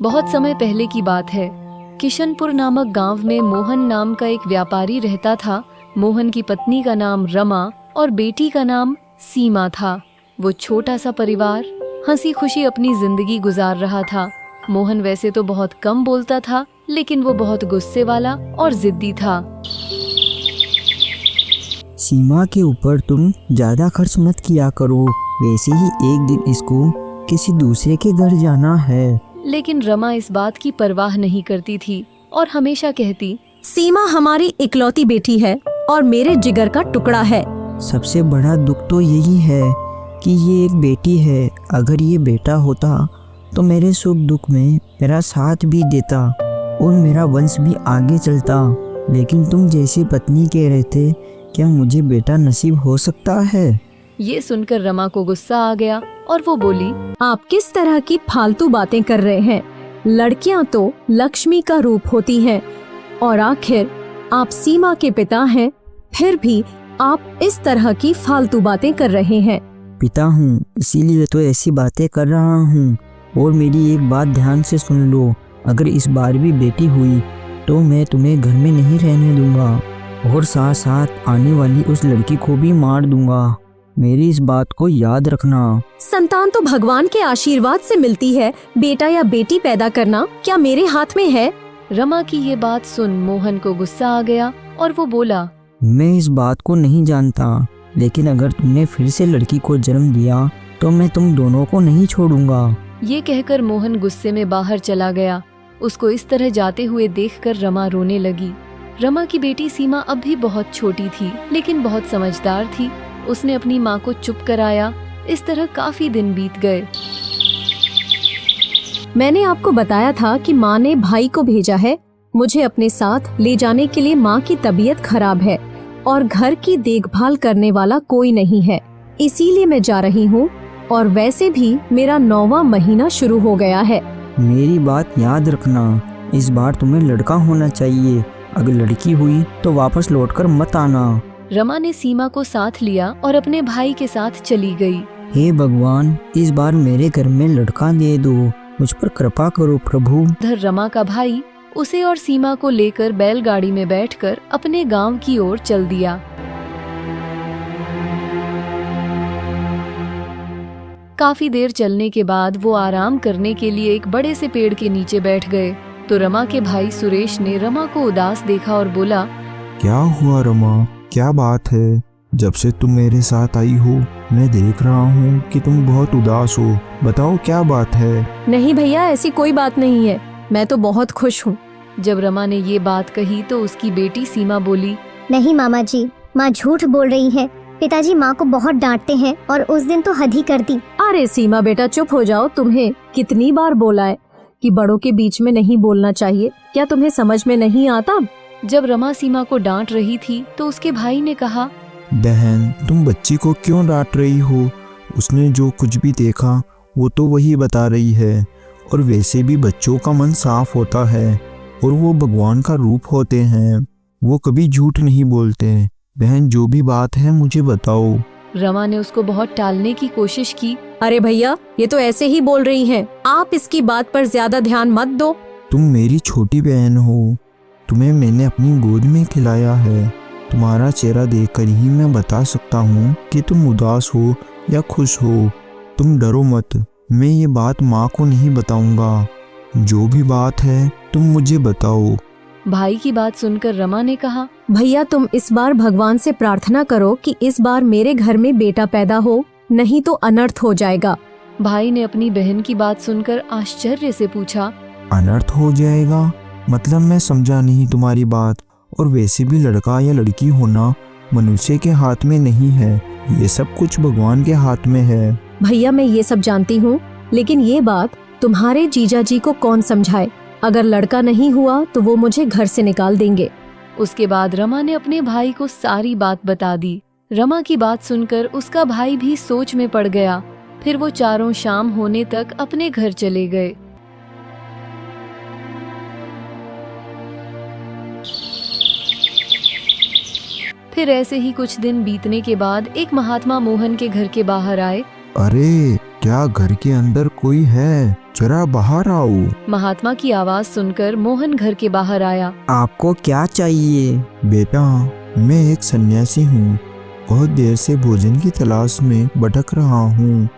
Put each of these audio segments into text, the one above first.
बहुत समय पहले की बात है। किशनपुर नामक गांव में मोहन नाम का एक व्यापारी रहता था। मोहन की पत्नी का नाम रमा और बेटी का नाम सीमा था। वो छोटा सा परिवार हंसी खुशी अपनी जिंदगी गुजार रहा था। मोहन वैसे तो बहुत कम बोलता था, लेकिन वो बहुत गुस्से वाला और जिद्दी था। सीमा के ऊपर तुम ज्यादा खर्च मत किया करो, वैसे ही एक दिन इसको किसी दूसरे के घर जाना है। लेकिन रमा इस बात की परवाह नहीं करती थी और हमेशा कहती, सीमा हमारी इकलौती बेटी है और मेरे जिगर का टुकड़ा है। सबसे बड़ा दुख तो यही है कि ये एक बेटी है। अगर ये बेटा होता तो मेरे सुख दुख में मेरा साथ भी देता और मेरा वंश भी आगे चलता। लेकिन तुम जैसी पत्नी कह रहे थे, क्या मुझे बेटा नसीब हो सकता है? ये सुनकर रमा को गुस्सा आ गया और वो बोली, आप किस तरह की फालतू बातें कर रहे हैं? लड़कियां तो लक्ष्मी का रूप होती हैं और आखिर आप सीमा के पिता हैं, फिर भी आप इस तरह की फालतू बातें कर रहे हैं। पिता हूँ इसीलिए तो ऐसी बातें कर रहा हूँ। और मेरी एक बात ध्यान से सुन लो, अगर इस बार भी बेटी हुई तो मैं तुम्हें घर में नहीं रहने दूंगा और साथ साथ आने वाली उस लड़की को भी मार दूंगा। मेरी इस बात को याद रखना। संतान तो भगवान के आशीर्वाद से मिलती है, बेटा या बेटी पैदा करना क्या मेरे हाथ में है? रमा की ये बात सुन मोहन को गुस्सा आ गया और वो बोला, मैं इस बात को नहीं जानता, लेकिन अगर तुमने फिर से लड़की को जन्म दिया तो मैं तुम दोनों को नहीं छोड़ूंगा। ये कहकर मोहन गुस्से में बाहर चला गया। उसको इस तरह जाते हुए देखकर रमा रोने लगी। रमा की बेटी सीमा अब भी बहुत छोटी थी, लेकिन बहुत समझदार थी। उसने अपनी माँ को चुप कराया। इस तरह काफी दिन बीत गए। मैंने आपको बताया था कि माँ ने भाई को भेजा है मुझे अपने साथ ले जाने के लिए। माँ की तबीयत खराब है और घर की देखभाल करने वाला कोई नहीं है, इसीलिए मैं जा रही हूँ। और वैसे भी मेरा 9वां महीना शुरू हो गया है। मेरी बात याद रखना, इस बार तुम्हें लड़का होना चाहिए। अगर लड़की हुई तो वापस लौटकर मत आना। रमा ने सीमा को साथ लिया और अपने भाई के साथ चली गई। हे भगवान, इस बार मेरे घर में लड़का दे दो, मुझ पर कृपा करो प्रभु। उधर रमा का भाई उसे और सीमा को लेकर बैलगाड़ी में बैठकर अपने गांव की ओर चल दिया। काफी देर चलने के बाद वो आराम करने के लिए एक बड़े से पेड़ के नीचे बैठ गए तो रमा के भाई सुरेश ने रमा को उदास देखा और बोला, क्या हुआ रमा, क्या बात है? जब से तुम मेरे साथ आई हो मैं देख रहा हूँ कि तुम बहुत उदास हो। बताओ क्या बात है? नहीं भैया, ऐसी कोई बात नहीं है, मैं तो बहुत खुश हूँ। जब रमा ने ये बात कही तो उसकी बेटी सीमा बोली, नहीं मामा जी, माँ झूठ बोल रही है। पिताजी माँ को बहुत डांटते हैं और उस दिन तो हद ही कर दी। अरे सीमा बेटा चुप हो जाओ, तुम्हें कितनी बार बोला है कि बड़ों के बीच में नहीं बोलना चाहिए, क्या तुम्हें समझ में नहीं आता? जब रमा सीमा को डांट रही थी तो उसके भाई ने कहा, बहन तुम बच्ची को क्यों डांट रही हो? उसने जो कुछ भी देखा वो तो वही बता रही है। और वैसे भी बच्चों का मन साफ होता है और वो भगवान का रूप होते हैं, वो कभी झूठ नहीं बोलते। बहन जो भी बात है मुझे बताओ। रमा ने उसको बहुत टालने की कोशिश की। अरे भैया, ये तो ऐसे ही बोल रही हैं, आप इसकी बात पर ज्यादा ध्यान मत दो। तुम मेरी छोटी बहन हो, तुम्हें मैंने अपनी गोद में खिलाया है। तुम्हारा चेहरा देखकर ही मैं बता सकता हूँ कि तुम उदास हो या खुश हो। तुम डरो मत, मैं ये बात माँ को नहीं बताऊंगा। जो भी बात है तुम मुझे बताओ। भाई की बात सुनकर रमा ने कहा, भैया तुम इस बार भगवान से प्रार्थना करो कि इस बार मेरे घर में बेटा पैदा हो, नहीं तो अनर्थ हो जाएगा। भाई ने अपनी बहन की बात सुनकर आश्चर्य से पूछा, अनर्थ हो जाएगा? मतलब मैं समझा नहीं तुम्हारी बात। और वैसे भी लड़का या लड़की होना मनुष्य के हाथ में नहीं है, ये सब कुछ भगवान के हाथ में है। भैया मैं ये सब जानती हूँ, लेकिन ये बात तुम्हारे जीजा जी को कौन समझाए? अगर लड़का नहीं हुआ तो वो मुझे घर से निकाल देंगे। उसके बाद रमा ने अपने भाई को सारी बात बता दी। रमा की बात सुनकर उसका भाई भी सोच में पड़ गया। फिर वो चारों शाम होने तक अपने घर चले गए। फिर ऐसे ही कुछ दिन बीतने के बाद एक महात्मा मोहन के घर के बाहर आए। अरे क्या घर के अंदर कोई है? जरा बाहर आओ। महात्मा की आवाज सुनकर मोहन घर के बाहर आया। आपको क्या चाहिए? बेटा, मैं एक सन्यासी हूँ। बहुत देर से भोजन की तलाश में भटक रहा हूँ,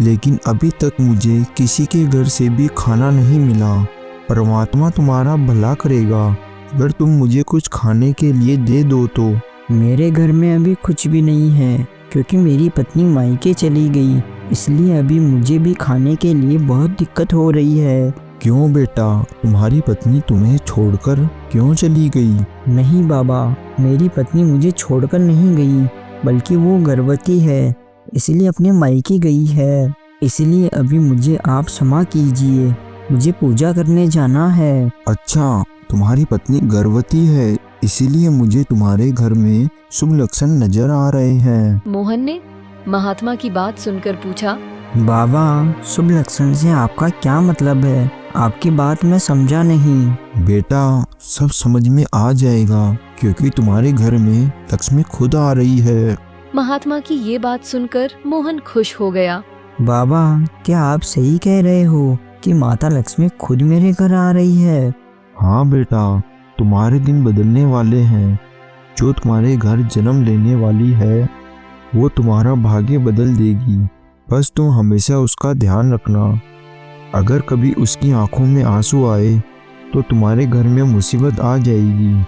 लेकिन अभी तक मुझे किसी के घर से भी खाना नहीं मिला। परमात्मा तुम्हारा भला करेगा अगर तुम मुझे कुछ खाने के लिए दे दो तो। मेरे घर में अभी कुछ भी नहीं है, क्योंकि मेरी पत्नी मायके चली गई, इसलिए अभी मुझे भी खाने के लिए बहुत दिक्कत हो रही है। क्यों बेटा, तुम्हारी पत्नी तुम्हें छोड़कर क्यों चली गई? नहीं बाबा, मेरी पत्नी मुझे छोड़कर नहीं गई, बल्कि वो गर्भवती है, इसलिए अपने मायके गई है। इसलिए अभी मुझे आप क्षमा कीजिए, मुझे पूजा करने जाना है। अच्छा, तुम्हारी पत्नी गर्भवती है, इसीलिए मुझे तुम्हारे घर में शुभ लक्षण नजर आ रहे हैं। मोहन ने महात्मा की बात सुनकर पूछा। बाबा, शुभ लक्षण से आपका क्या मतलब है? आपकी बात मैं समझा नहीं। बेटा, सब समझ में आ जाएगा, क्योंकि तुम्हारे घर में लक्ष्मी खुद आ रही है। महात्मा की ये बात सुनकर मोहन खुश हो गया। बाबा, क्या आप सही कह रहे हो कि माता लक्ष्मी खुद मेरे घर आ रही है? हाँ बेटा, तुम्हारे दिन बदलने वाले हैं। जो तुम्हारे घर जन्म लेने वाली है, वो तुम्हारा भाग्य बदल देगी। बस तुम हमेशा उसका ध्यान रखना। अगर कभी उसकी आंखों में आंसू आए तो तुम्हारे घर में मुसीबत आ जाएगी,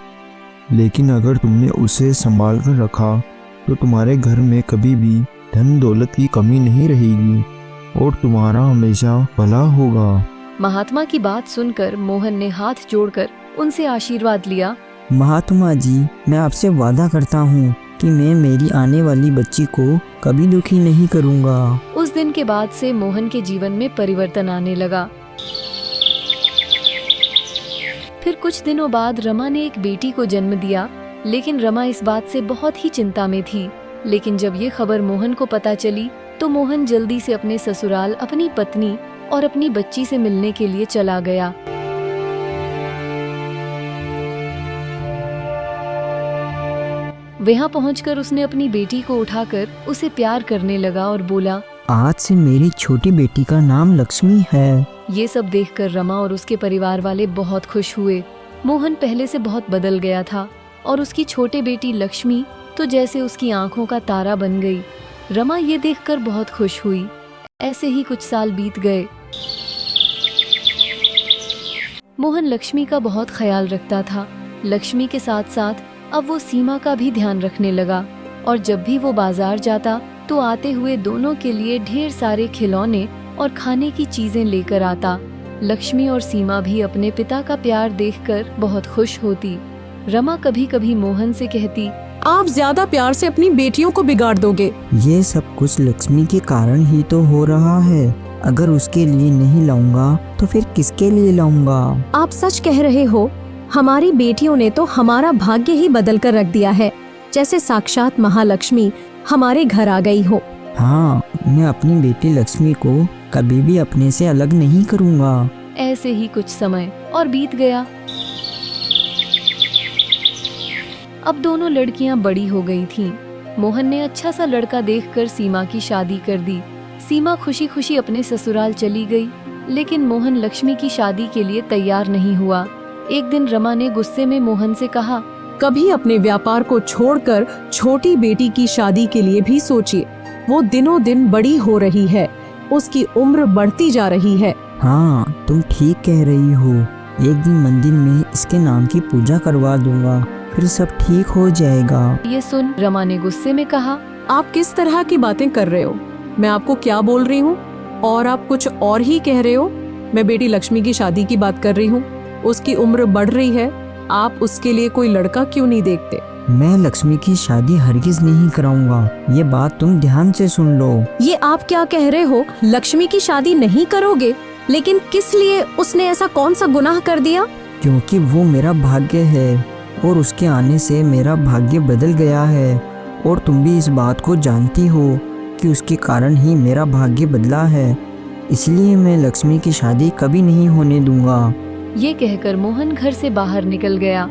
लेकिन अगर तुमने उसे संभाल कर रखा तो तुम्हारे घर में कभी भी धन दौलत की कमी नहीं रहेगी और तुम्हारा हमेशा भला होगा। महात्मा की बात सुनकर मोहन ने हाथ जोड़कर उनसे आशीर्वाद लिया। महात्मा जी, मैं आपसे वादा करता हूँ कि मैं मेरी आने वाली बच्ची को कभी दुखी नहीं करूँगा। उस दिन के बाद से मोहन के जीवन में परिवर्तन आने लगा। फिर कुछ दिनों बाद रमा ने एक बेटी को जन्म दिया, लेकिन रमा इस बात से बहुत ही चिंता में थी। लेकिन जब ये खबर मोहन को पता चली तो मोहन जल्दी से अपने ससुराल अपनी पत्नी और अपनी बच्ची से मिलने के लिए चला गया। वहां पहुंचकर उसने अपनी बेटी को उठाकर उसे प्यार करने लगा और बोला, आज से मेरी छोटी बेटी का नाम लक्ष्मी है। ये सब देखकर रमा और उसके परिवार वाले बहुत खुश हुए। मोहन पहले से बहुत बदल गया था और उसकी छोटी बेटी लक्ष्मी तो जैसे उसकी आंखों का तारा बन गई। रमा ये देखकर बहुत खुश हुई। ऐसे ही कुछ साल बीत गए। मोहन लक्ष्मी का बहुत ख्याल रखता था। लक्ष्मी के साथ साथ अब वो सीमा का भी ध्यान रखने लगा और जब भी वो बाजार जाता तो आते हुए दोनों के लिए ढेर सारे खिलौने और खाने की चीजें लेकर आता। लक्ष्मी और सीमा भी अपने पिता का प्यार देखकर बहुत खुश होती। रमा कभी कभी मोहन से कहती, आप ज्यादा प्यार से अपनी बेटियों को बिगाड़ दोगे। ये सब कुछ लक्ष्मी के कारण ही तो हो रहा है। अगर उसके लिए नहीं लाऊंगा तो फिर किसके लिए लाऊंगा? आप सच कह रहे हो। हमारी बेटियों ने तो हमारा भाग्य ही बदल कर रख दिया है, जैसे साक्षात महालक्ष्मी हमारे घर आ गई हो। हाँ, मैं अपनी बेटी लक्ष्मी को कभी भी अपने से अलग नहीं करूँगा। ऐसे ही कुछ समय और बीत गया। अब दोनों लड़कियां बड़ी हो गई थीं। मोहन ने अच्छा सा लड़का देखकर सीमा की शादी कर दी। सीमा खुशी खुशी अपने ससुराल चली गई, लेकिन मोहन लक्ष्मी की शादी के लिए तैयार नहीं हुआ। एक दिन रमा ने गुस्से में मोहन से कहा, कभी अपने व्यापार को छोड़कर छोटी बेटी की शादी के लिए भी सोचिए। वो दिनों दिन बड़ी हो रही है, उसकी उम्र बढ़ती जा रही है। हाँ, तुम ठीक कह रही हो। एक दिन मंदिर में इसके नाम की पूजा करवा दूंगा, फिर सब ठीक हो जाएगा। ये सुन रमा ने गुस्से में कहा, आप किस तरह की बातें कर रहे हो? मैं आपको क्या बोल रही हूँ और आप कुछ और ही कह रहे हो। मैं बेटी लक्ष्मी की शादी की बात कर रही हूँ। उसकी उम्र बढ़ रही है, आप उसके लिए कोई लड़का क्यों नहीं देखते? मैं लक्ष्मी की शादी हरगिज नहीं कराऊंगा। ये बात तुम ध्यान से सुन लो। ये आप क्या कह रहे हो? लक्ष्मी की शादी नहीं करोगे? लेकिन किस लिए? उसने ऐसा कौन सा गुनाह कर दिया? क्योंकि वो मेरा भाग्य है और उसके आने से मेरा भाग्य बदल गया है, और तुम भी इस बात को जानती हो कि उसके कारण ही मेरा भाग्य बदला है। इसलिए मैं लक्ष्मी की शादी कभी नहीं होने दूंगा। ये कहकर मोहन घर से बाहर निकल गया।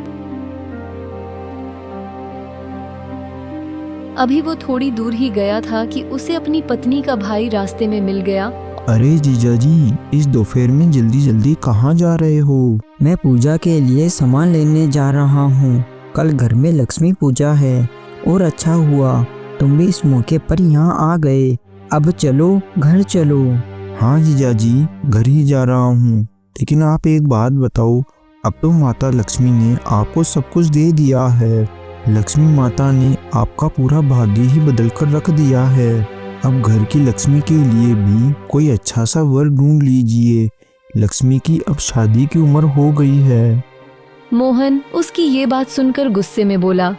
अभी वो थोड़ी दूर ही गया था कि उसे अपनी पत्नी का भाई रास्ते में मिल गया। अरे जीजा जी, इस दोपहर में जल्दी जल्दी कहाँ जा रहे हो? मैं पूजा के लिए सामान लेने जा रहा हूँ। कल घर में लक्ष्मी पूजा है और अच्छा हुआ तुम भी इस मौके पर यहाँ आ गए। अब चलो घर चलो। हाँ जीजा जी, घर ही जा रहा हूँ। लेकिन आप एक बात बताओ, अब तो माता लक्ष्मी ने आपको सब कुछ दे दिया है। लक्ष्मी माता ने आपका पूरा भाग्य ही बदल कर रख दिया है। अब घर की लक्ष्मी के लिए भी कोई अच्छा सा वर ढूंढ लीजिए। लक्ष्मी की अब शादी की उम्र हो गई है। मोहन उसकी ये बात सुनकर गुस्से में बोला।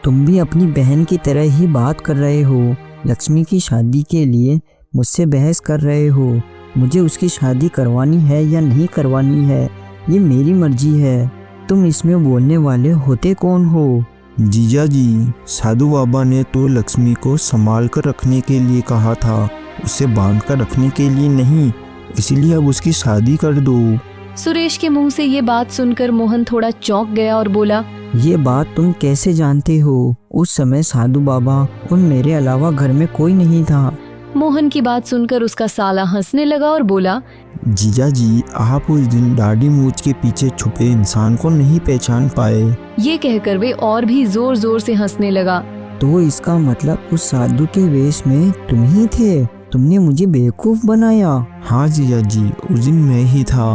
तुम भी अपनी बहन की तरह ही बात कर रहे हो। लक्ष्मी की शादी के लिए मुझसे बहस कर रहे हो। मुझे उसकी शादी करवानी है या नहीं करवानी है, ये मेरी मर्जी है। तुम इसमें बोलने वाले होते कौन हो? जीजा जी, साधु बाबा ने तो लक्ष्मी को संभाल कर रखने के लिए कहा था, उसे बांध कर रखने के लिए नहीं। इसलिए अब उसकी शादी कर दो। सुरेश के मुंह से ये बात सुनकर मोहन थोड़ा चौंक गया और बोला, ये बात तुम कैसे जानते हो? उस समय साधु बाबा और मेरे अलावा घर में कोई नहीं था। मोहन की बात सुनकर उसका साला हंसने लगा और बोला, जीजा जी, आप उस दिन दाढ़ी मूंछ के पीछे छुपे इंसान को नहीं पहचान पाए। ये कहकर वे और भी जोर जोर से हंसने लगा। तो इसका मतलब उस साधु के वेश में तुम ही थे? तुमने मुझे बेवकूफ बनाया। हाँ जीजा जी, उस दिन मैं ही था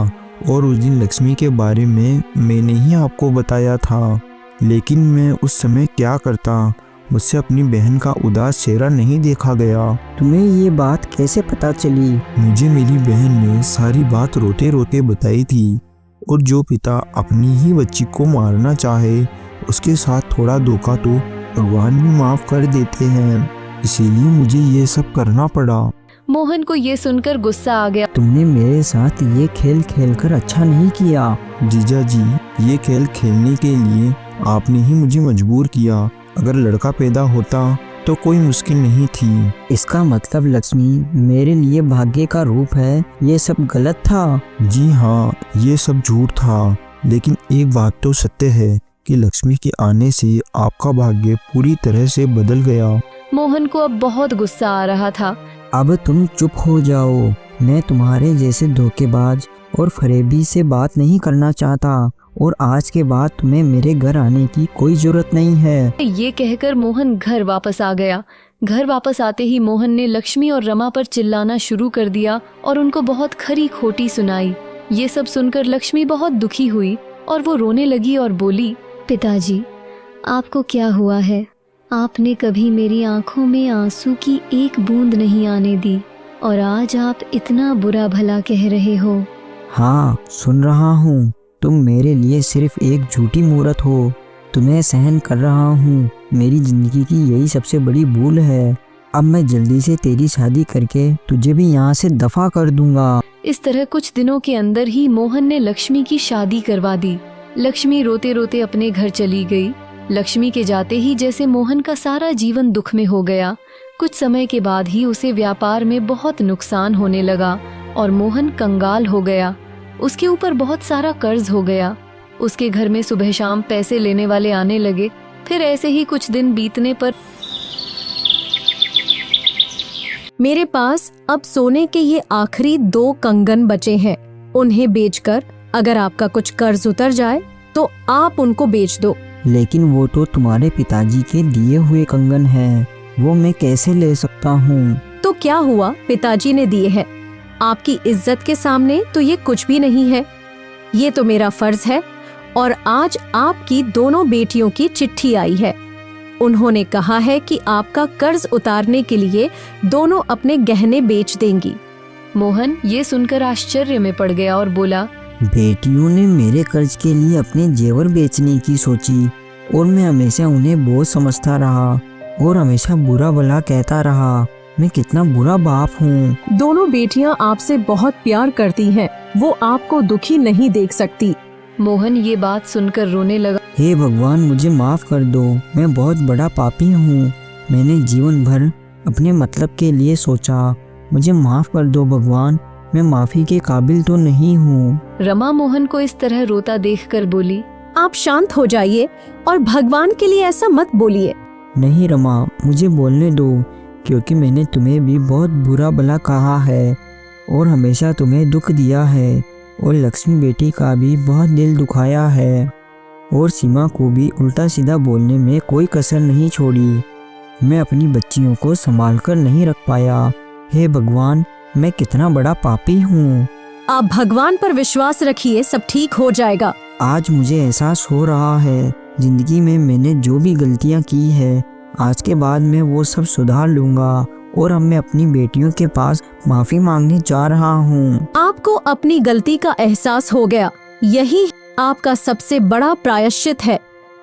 और उस दिन लक्ष्मी के बारे में मैंने ही आपको बताया था। लेकिन मैं उस समय क्या करता, मुझसे अपनी बहन का उदास चेहरा नहीं देखा गया। तुम्हें ये बात कैसे पता चली? मुझे मेरी बहन ने सारी बात रोते रोते बताई थी। और जो पिता अपनी ही बच्ची को मारना चाहे, उसके साथ थोड़ा धोखा तो भगवान भी माफ कर देते हैं। इसीलिए मुझे ये सब करना पड़ा। मोहन को ये सुनकर गुस्सा आ गया। तुमने मेरे साथ ये खेल खेलकर अच्छा नहीं किया। जीजा जी, ये खेल खेलने के लिए आपने ही मुझे मजबूर किया। अगर लड़का पैदा होता तो कोई मुश्किल नहीं थी। इसका मतलब लक्ष्मी मेरे लिए भाग्य का रूप है, ये सब गलत था। जी हाँ, ये सब झूठ था। लेकिन एक बात तो सत्य है कि लक्ष्मी के आने से आपका भाग्य पूरी तरह से बदल गया। मोहन को अब बहुत गुस्सा आ रहा था। अब तुम चुप हो जाओ। मैं तुम्हारे जैसे धोखेबाज और फरेबी से बात नहीं करना चाहता और आज के बाद तुम्हें मेरे घर आने की कोई जरूरत नहीं है। ये कहकर मोहन घर वापस आ गया। घर वापस आते ही मोहन ने लक्ष्मी और रमा पर चिल्लाना शुरू कर दिया और उनको बहुत खरी खोटी सुनाई। ये सब सुनकर लक्ष्मी बहुत दुखी हुई और वो रोने लगी और बोली, पिताजी, आपको क्या हुआ है? आपने कभी मेरी आंखों में आंसू की एक बूंद नहीं आने दी और आज आप इतना बुरा भला कह रहे हो। हाँ, सुन रहा हूँ। तुम मेरे लिए सिर्फ एक झूठी मूरत हो। तुम्हें सहन कर रहा हूँ। मेरी जिंदगी की यही सबसे बड़ी भूल है। अब मैं जल्दी से तेरी शादी करके तुझे भी यहाँ से दफा कर दूंगा। इस तरह कुछ दिनों के अंदर ही मोहन ने लक्ष्मी की शादी करवा दी। लक्ष्मी रोते रोते अपने घर चली गई। लक्ष्मी के जाते ही जैसे मोहन का सारा जीवन दुख में हो गया। कुछ समय के बाद ही उसे व्यापार में बहुत नुकसान होने लगा और मोहन कंगाल हो गया। उसके ऊपर बहुत सारा कर्ज हो गया। उसके घर में सुबह शाम पैसे लेने वाले आने लगे। फिर ऐसे ही कुछ दिन बीतने पर मेरे पास अब सोने के ये आखिरी 2 कंगन बचे हैं। उन्हें बेचकर अगर आपका कुछ कर्ज उतर जाए तो आप उनको बेच दो। लेकिन वो तो तुम्हारे पिताजी के दिए हुए कंगन हैं, वो मैं कैसे ले सकता हूँ? तो क्या हुआ, पिताजी ने दिए हैं। आपकी इज्जत के सामने तो ये कुछ भी नहीं है। ये तो मेरा फर्ज है और आज आपकी दोनों बेटियों की चिट्ठी आई है। उन्होंने कहा है कि आपका कर्ज उतारने के लिए दोनों अपने गहने बेच देंगी। मोहन ये सुनकर आश्चर्य में पड़ गया और बोला, बेटियों ने मेरे कर्ज के लिए अपने जेवर बेचने की सोची और मैं हमेशा उन्हें बोझ समझता रहा और हमेशा बुरा भला कहता रहा। मैं कितना बुरा बाप हूँ। दोनों बेटियां आपसे बहुत प्यार करती हैं। वो आपको दुखी नहीं देख सकती। मोहन ये बात सुनकर रोने लगा। हे भगवान, मुझे माफ कर दो। मैं बहुत बड़ा पापी हूँ। मैंने जीवन भर अपने मतलब के लिए सोचा। मुझे माफ कर दो भगवान। मैं माफी के काबिल तो नहीं हूँ। रमा मोहन को इस तरह रोता देखकर बोली, आप शांत हो जाइए और भगवान के लिए ऐसा मत बोलिए। नहीं रमा, मुझे बोलने दो, क्योंकि मैंने तुम्हें भी बहुत बुरा भला कहा है और हमेशा तुम्हें दुख दिया है और लक्ष्मी बेटी का भी बहुत दिल दुखाया है और सीमा को भी उल्टा सीधा बोलने में कोई कसर नहीं छोड़ी। मैं अपनी बच्चियों को संभाल कर नहीं रख पाया। हे भगवान, मैं कितना बड़ा पापी हूँ। आप भगवान पर विश्वास रखिए, सब ठीक हो जाएगा। आज मुझे एहसास हो रहा है जिंदगी में मैंने जो भी गलतियाँ की है, आज के बाद मैं वो सब सुधार लूँगा और अब मैं अपनी बेटियों के पास माफ़ी मांगने जा रहा हूँ। आपको अपनी गलती का एहसास हो गया, यही आपका सबसे बड़ा प्रायश्चित है।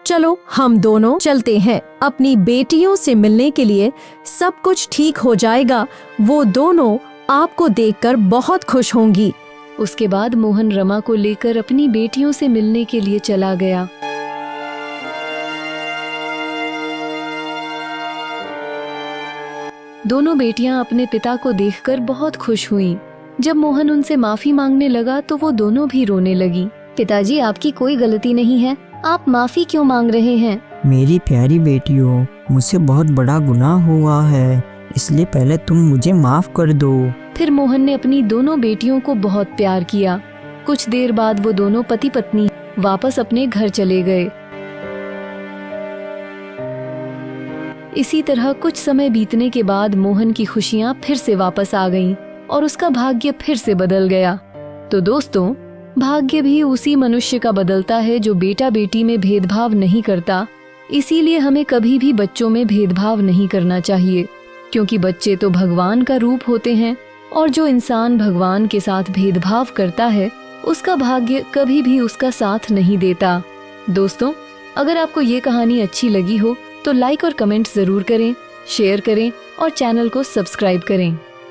चलो हम दोनों चलते हैं अपनी बेटियों से मिलने के लिए, सब कुछ ठीक हो जाएगा। वो दोनों आपको देखकर बहुत खुश होंगी। उसके बाद मोहन रमा को लेकर अपनी बेटियों से मिलने के लिए चला गया। दोनों बेटियां अपने पिता को देखकर बहुत खुश हुईं। जब मोहन उनसे माफी मांगने लगा तो वो दोनों भी रोने लगी। पिताजी, आपकी कोई गलती नहीं है, आप माफी क्यों मांग रहे हैं? मेरी प्यारी बेटियों, मुझसे बहुत बड़ा गुनाह हुआ है, इसलिए पहले तुम मुझे माफ कर दो। फिर मोहन ने अपनी दोनों बेटियों को बहुत प्यार किया। कुछ देर बाद वो दोनों पति पत्नी वापस अपने घर चले गए। इसी तरह कुछ समय बीतने के बाद मोहन की खुशियां फिर से वापस आ गईं और उसका भाग्य फिर से बदल गया। तो दोस्तों, भाग्य भी उसी मनुष्य का बदलता है जो बेटा बेटी में भेदभाव नहीं करता। इसीलिए हमें कभी भी बच्चों में भेदभाव नहीं करना चाहिए, क्योंकि बच्चे तो भगवान का रूप होते हैं और जो इंसान भगवान के साथ भेदभाव करता है उसका भाग्य कभी भी उसका साथ नहीं देता। दोस्तों, अगर आपको ये कहानी अच्छी लगी हो तो लाइक और कमेंट जरूर करें, शेयर करें और चैनल को सब्सक्राइब करें।